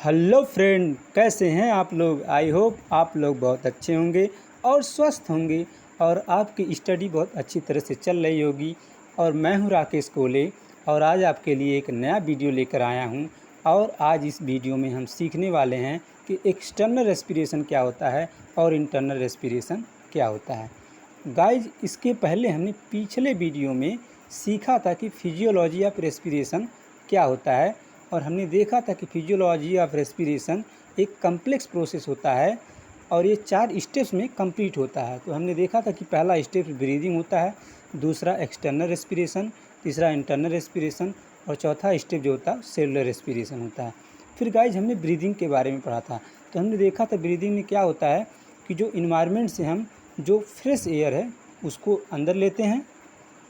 Hello friend, कैसे हैं आप लोग। आई होप आप लोग बहुत अच्छे होंगे और स्वस्थ होंगे और आपकी स्टडी बहुत अच्छी तरह से चल रही होगी। और मैं हूं राकेश कोले और आज आपके लिए एक नया वीडियो लेकर आया हूं। और आज इस वीडियो में हम सीखने वाले हैं कि एक्सटर्नल रेस्पिरेशन क्या होता है और इंटरनल रेस्पिरेशन क्या होता है। गाइज, इसके पहले हमने पिछले वीडियो में सीखा था कि फिजियोलॉजी ऑफ रेस्पिरेशन क्या होता है और हमने देखा था कि फिजियोलॉजी ऑफ रेस्पिरेशन एक कम्प्लेक्स प्रोसेस होता है और ये 4 स्टेप्स में कंप्लीट होता है। तो हमने देखा था कि पहला स्टेप ब्रीदिंग होता है, दूसरा एक्सटर्नल रेस्पिरेशन, तीसरा इंटरनल रेस्पिरेशन और चौथा स्टेप जो होता है सेलुलर रेस्पिरेशन होता है। फिर गाइज हमने ब्रीदिंग के बारे में पढ़ा था। तो हमने देखा था ब्रीदिंग में क्या होता है कि जो इन्वायरमेंट से हम जो फ्रेश एयर है उसको अंदर लेते हैं,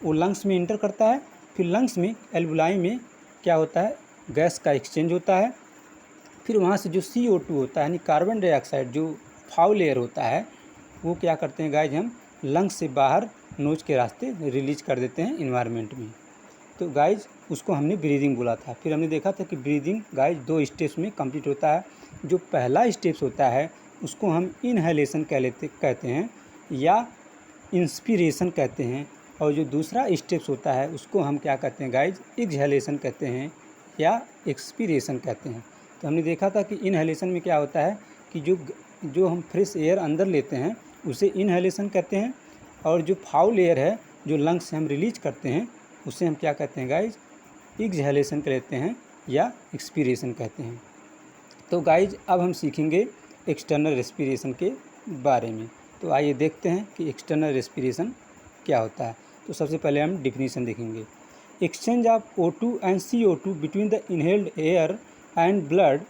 वो लंग्स में इंटर करता है। फिर लंग्स में एल्वुलाई में क्या होता है, गैस का एक्सचेंज होता है। फिर वहाँ से जो CO2 होता है यानी कार्बन डाइऑक्साइड जो फाउल एयर होता है वो क्या करते हैं गाइज, हम लंग्स से बाहर नोज के रास्ते रिलीज कर देते हैं इन्वायरमेंट में। तो गाइज उसको हमने ब्रीदिंग बोला था। फिर हमने देखा था कि ब्रीदिंग गाइज 2 स्टेप्स में कंप्लीट होता है। जो पहला स्टेप्स होता है उसको हम इनहेलेशन कहते हैं या इंस्पिरेशन कहते हैं, और जो दूसरा स्टेप्स होता है उसको हम क्या कहते हैं गाइज, एक्सहेलेशन कहते हैं या एक्सपीरेशन कहते हैं। तो हमने देखा था कि इनहेलेशन में क्या होता है कि जो हम फ्रेश एयर अंदर लेते हैं उसे इनहेलेशन कहते हैं, और जो फाउल एयर है जो लंग्स से हम रिलीज करते हैं उसे हम क्या कहते हैं गाइज, एक्सहेलेशन कहते हैं या एक्सपीरेशन कहते हैं। तो गाइज अब हम सीखेंगे एक्सटर्नल रेस्पिरेशन के बारे में। तो आइए देखते हैं कि एक्सटर्नल रेस्पिरेशन क्या होता है। तो सबसे पहले हम डिफिनीशन देखेंगे। Exchange of O2 and CO2 between the inhaled air and blood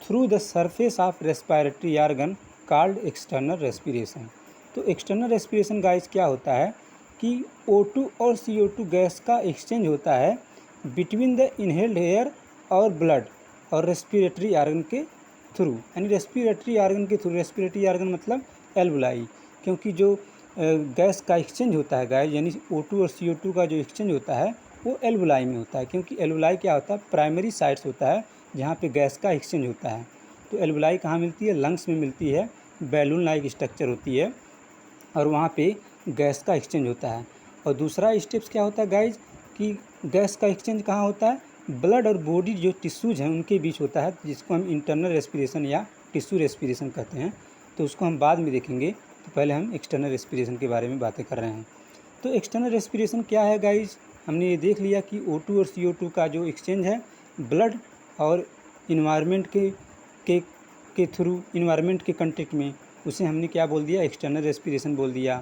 through the surface of respiratory organ called external respiration. तो एक्सटर्नल रेस्पिरेशन गाइस क्या होता है कि O2 और CO2 गैस का एक्सचेंज होता है बिटवीन द इनहेल्ड एयर और ब्लड और रेस्पिरेटरी ऑर्गन के थ्रू, यानी रेस्पिरेटरी ऑर्गन के थ्रू। रेस्पिरेटरी ऑर्गन मतलब एल्वुलाई, क्योंकि जो गैस का एक्सचेंज होता है गाइस, यानी O2 और CO2 का जो एक्सचेंज होता है वो एल्वुलाई में होता है। क्योंकि एल्वुलाई क्या होता है, प्राइमरी साइट्स होता है जहाँ पे गैस का एक्सचेंज होता है। तो एल्वुलाई कहाँ मिलती है, लंग्स में मिलती है। बैलून लाइक स्ट्रक्चर होती है और वहाँ पे गैस का एक्सचेंज होता है। और दूसरा स्टेप्स क्या होता है गाइज कि गैस का एक्सचेंज कहाँ होता है, ब्लड और बॉडी जो टिश्यूज़ हैं उनके बीच होता है, जिसको हम इंटरनल रेस्पिरेशन या टिश्यू रेस्पिरेशन कहते हैं। तो उसको हम बाद में देखेंगे। तो पहले हम एक्सटर्नल रेस्पिरेशन के बारे में बातें कर रहे हैं। तो एक्सटर्नल रेस्पिरेशन क्या है गाइज, हमने ये देख लिया कि O2 और CO2 का जो एक्सचेंज है ब्लड और इन्वायरमेंट के थ्रू, इन्वायरमेंट के कंटेक्ट में, उसे हमने क्या बोल दिया, एक्सटर्नल रेस्पिरेशन बोल दिया।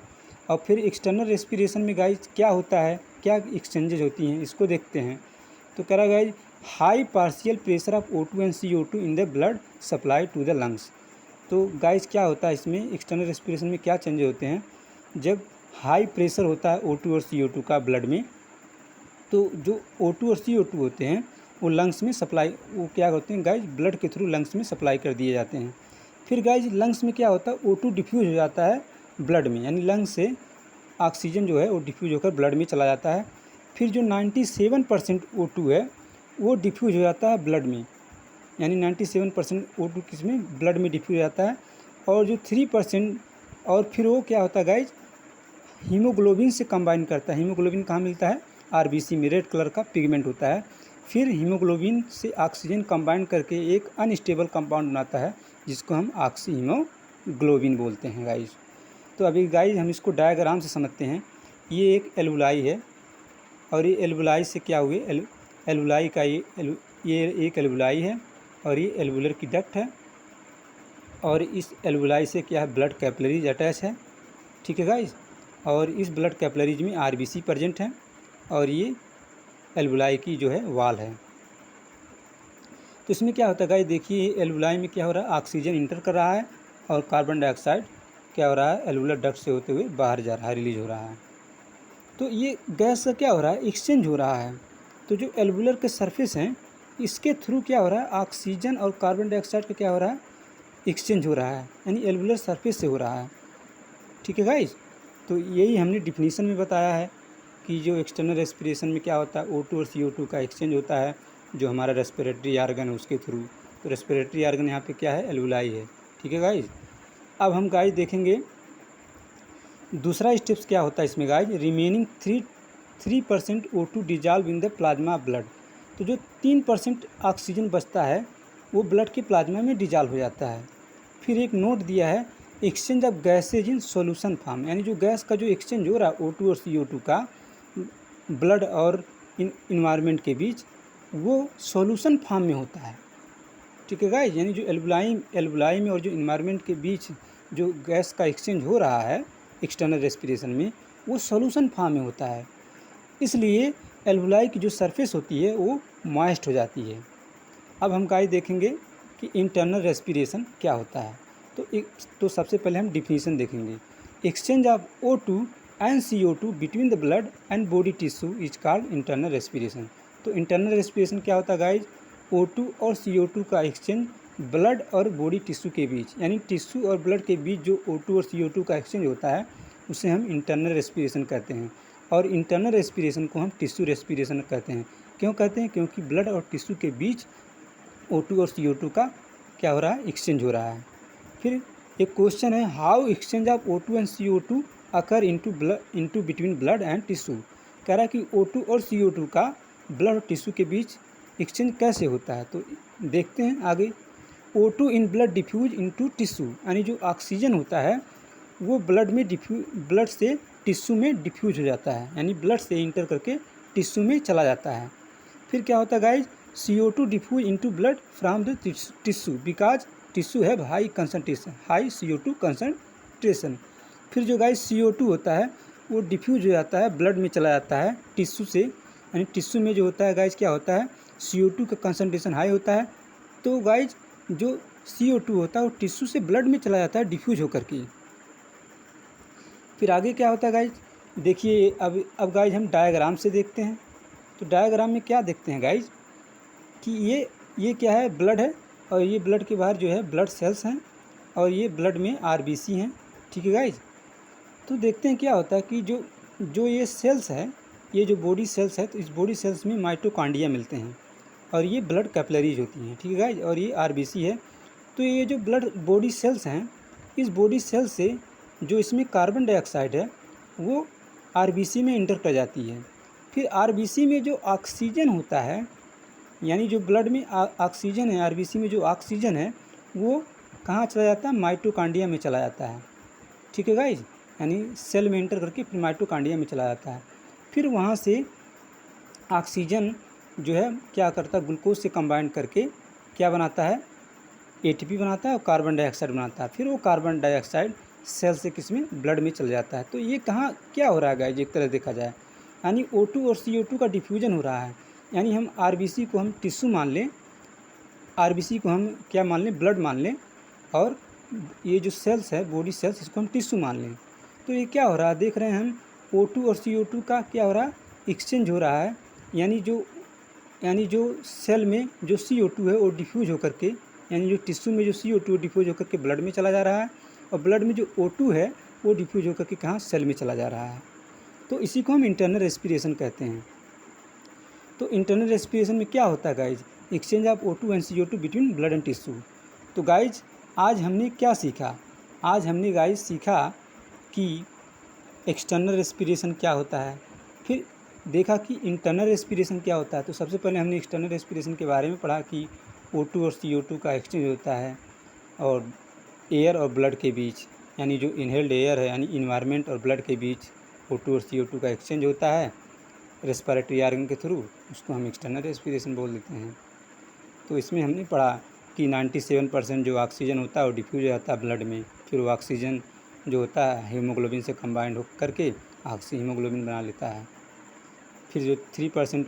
और फिर एक्सटर्नल रेस्पिरेशन में गाइज क्या होता है, क्या एक्सचेंजेज होती हैं, इसको देखते हैं। तो कह रहा guys, high partial pressure of O2 and CO2 in the blood supply to the lungs. तो गाइज क्या होता है इसमें, एक्सटर्नल रेस्पिरेशन में क्या चेंजेस होते हैं, जब हाई प्रेशर होता है O2 और CO2 का ब्लड में, तो जो O2 और CO2 होते हैं वो लंग्स में सप्लाई, वो क्या होते हैं गाइज, ब्लड के थ्रू लंग्स में सप्लाई कर दिए जाते हैं। फिर गाइज लंग्स में क्या होता है, O2 डिफ्यूज हो जाता है ब्लड में, यानी लंग्स से ऑक्सीजन जो है वो डिफ्यूज होकर ब्लड में चला जाता है। फिर जो 97% O2 है वो डिफ्यूज हो जाता है ब्लड में, यानी 97% O2 किस में, ब्लड में डिफ्यूज हो जाता है। और जो 3% और फिर वो क्या होता है गाइज, हीमोग्लोबिन से कंबाइन करता है। हीमोग्लोबिन कहाँ मिलता है, RBC में, रेड कलर का पिगमेंट होता है। फिर हीमोग्लोबिन से ऑक्सीजन कंबाइन करके एक अनस्टेबल कंपाउंड बनाता है जिसको हम ऑक्सी हीमोग्लोबिन बोलते हैं गाइज। तो अभी गाइज हम इसको डायग्राम से समझते हैं। ये एक एल्वुलाई है और ये एल्वुलाई से क्या हुए, एल्वुलाई का ये एक एल्वुलाई है और ये एल्वुलर की डक्ट है, और इस एल्वुलाई से क्या है, ब्लड कैपिलरीज अटैच है, ठीक है गाइज। और इस ब्लड कैपिलरीज में RBC प्रेजेंट है और ये एल्वुलाई की जो है वाल है। तो इसमें क्या होता है गाइज, देखिए एल्वुलाई में क्या हो रहा है, ऑक्सीजन इंटर कर रहा है और कार्बन डाइऑक्साइड क्या हो रहा है, एल्वुलर डक्ट से होते हुए बाहर जा रहा है, रिलीज हो रहा है। तो ये गैस का क्या हो रहा है, एक्सचेंज हो रहा है। तो जो एल्वुलर के सरफेस हैं इसके थ्रू क्या हो रहा है, ऑक्सीजन और कार्बन डाइऑक्साइड का क्या हो रहा है, एक्सचेंज हो रहा है, यानी एल्वुलर सरफेस से हो रहा है, ठीक है गाइज। तो यही हमने डिफिनीशन में बताया है कि जो एक्सटर्नल रेस्पिरेशन में क्या होता है, O2 और CO2 का एक्सचेंज होता है जो हमारा रेस्पिरेटरी ऑर्गन है उसके थ्रू, तो रेस्पिरेटरी आर्गन यहाँ पे क्या है, एल्वुलाई है। ठीक है गाइज। अब हम गाइज देखेंगे दूसरा स्टेप्स क्या होता है इसमें guys, remaining 3% O2 dissolve in the plasma blood. तो जो 3% ऑक्सीजन बचता है वो ब्लड के प्लाज्मा में डिजॉल्व हो जाता है। फिर एक नोट दिया है, exchange of gases in solution form, यानी जो गैस का जो एक्सचेंज हो रहा है O2 और CO2 का ब्लड और इन्वायरमेंट के बीच, वो सॉल्यूशन फॉर्म में होता है। ठीक है गाइज, यानी जो एल्वुलाई में और जो इन्वायरमेंट के बीच जो गैस का एक्सचेंज हो रहा है एक्सटर्नल रेस्पिरेशन में, वो सॉल्यूशन फॉर्म में होता है। इसलिए एल्वुलाई की जो सरफेस होती है वो मॉइस्ट हो जाती है। अब हम गाइज देखेंगे कि इंटरनल रेस्पिरेशन क्या होता है। तो सबसे पहले हम डिफिनीशन देखेंगे। Exchange of O2 and CO2 between the blood and body tissue is called internal respiration. तो इंटरनल रेस्पिरेशन क्या होता है गाइज, O2 और CO2 का एक्सचेंज ब्लड और बॉडी टिश्यू के बीच, यानी टिश्यू और ब्लड के बीच जो O2 और CO2 का एक्सचेंज होता है उसे हम इंटरनल रेस्पिरेशन कहते हैं। और इंटरनल रेस्पिरेशन को हम टिश्यू रेस्पिरेशन कहते हैं। क्यों कहते हैं, क्योंकि ब्लड और टिश्यू के बीच O2 और CO2 का क्या हो रहा है, एक्सचेंज हो रहा है। फिर एक क्वेश्चन है, how exchange of O2 and CO2 occur into between blood and tissue. कह रहा है कि O2 और CO2 का ब्लड और टिश्यू के बीच एक्सचेंज कैसे होता है। तो देखते हैं आगे। O2 in blood diffuse into tissue, यानी जो ऑक्सीजन होता है वो ब्लड से टिश्यू में डिफ्यूज हो जाता है, यानी ब्लड से इंटर करके टिश्यू में चला जाता है। फिर क्या होता है guys, CO2 diffuse into blood from the tissue because tissue have high CO2 concentration. फिर जो गाइज CO2 होता है वो डिफ्यूज हो जाता है, ब्लड में चला जाता है टिश्यू से, यानी टिश्यू में जो होता है गाइज क्या होता है, CO2 का कंसनट्रेशन हाई होता है। तो गाइज जो CO2 होता है वो टिश्यू से ब्लड में चला जाता है डिफ्यूज होकर के। फिर आगे क्या होता है गाइज, देखिए अब गाइज हम डायग्राम से देखते हैं। तो डायग्राम में क्या देखते हैं गाइज कि ये क्या है, ब्लड है, और ये ब्लड के बाहर जो है ब्लड सेल्स हैं, और ये ब्लड में RBC हैं। ठीक है गाइज। तो देखते हैं क्या होता है कि जो ये सेल्स है, ये जो बॉडी सेल्स है, तो इस बॉडी सेल्स में माइटोकॉन्ड्रिया मिलते हैं, और ये ब्लड कैपिलरीज होती हैं। ठीक है गाइज, और ये RBC है। तो ये जो ब्लड बॉडी सेल्स हैं, इस बॉडी सेल से जो इसमें कार्बन डाइऑक्साइड है वो RBC में इंटर कर जाती है। फिर RBC में जो ऑक्सीजन होता है, यानी जो ब्लड में ऑक्सीजन है, RBC में जो ऑक्सीजन है वो कहाँ चला जाता है, माइटोकॉन्ड्रिया में चला जाता है। ठीक है गाइज, यानी सेल में इंटर करके फिर माइटोकॉन्ड्रिया में चला जाता है। फिर वहाँ से ऑक्सीजन जो है क्या करता है, ग्लूकोज से कंबाइन करके क्या बनाता है, ATP बनाता है और कार्बन डाइऑक्साइड बनाता है। फिर वो कार्बन डाइऑक्साइड सेल से किस में, ब्लड में चल जाता है। तो ये कहाँ क्या हो रहा है गाइज, एक तरह देखा जाए, यानी O2 और CO2 का डिफ्यूजन हो रहा है। यानी हम RBC को हम टिश्यू मान लें, RBC को हम क्या मान लें, ब्लड मान लें, और ये जो सेल्स है बॉडी सेल्स, इसको हम टिश्यू मान लें। तो ये क्या हो रहा है, देख रहे हैं हम O2 और CO2 का क्या हो रहा है, एक्सचेंज हो रहा है। यानी जो सेल में जो CO2 है वो डिफ्यूज होकर के, यानी जो टिश्यू में जो CO2 डिफ्यूज होकर के ब्लड में चला जा रहा है, और ब्लड में जो O2 है वो डिफ्यूज होकर के कहाँ, सेल में चला जा रहा है। तो इसी को हम इंटरनल रेस्पिरेशन कहते हैं। तो इंटरनल रेस्पिरेशन में क्या होता है guys, exchange of O2 and CO2 between blood and tissue. तो गाइज आज हमने क्या सीखा, आज हमने गाइज सीखा कि एक्सटर्नल रेस्पिरेशन क्या होता है, फिर देखा कि इंटरनल रेस्पिरेशन क्या होता है। तो सबसे पहले हमने एक्सटर्नल रेस्पिरेशन के बारे में पढ़ा कि O2 और CO2 का एक्सचेंज होता है, और एयर और ब्लड के बीच, यानी जो इनहेल्ड एयर है, यानी इन्वायरमेंट और ब्लड के बीच O2 और CO2 का एक्सचेंज होता है रेस्पिरेटरी आर्गन के थ्रू, उसको हम एक्सटर्नल रेस्पिरेशन बोल देते हैं। तो इसमें हमने पढ़ा कि 97% जो ऑक्सीजन होता है वो डिफ्यूज हो जाता है ब्लड में, फिर वो ऑक्सीजन जो होता है हीमोग्लोबिन से कंबाइंड हो करके हीमोग्लोबिन बना लेता है। फिर जो 3%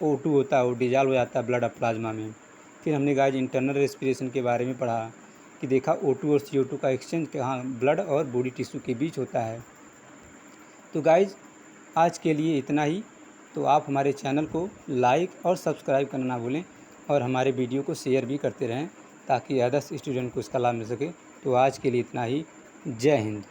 O2 होता है वो डिजॉल्व हो जाता है ब्लड और प्लाज्मा में। फिर हमने गाइज इंटरनल रेस्पिरेशन के बारे में पढ़ा कि देखा O2 और CO2 का एक्सचेंज कहाँ, ब्लड और बॉडी टिश्यू के बीच होता है। तो गाइज आज के लिए इतना ही। तो आप हमारे चैनल को लाइक और सब्सक्राइब करना ना भूलें, और हमारे वीडियो को शेयर भी करते रहें ताकि अदर्स स्टूडेंट को इसका लाभ मिल सके। तो आज के लिए इतना ही। जय हिंद।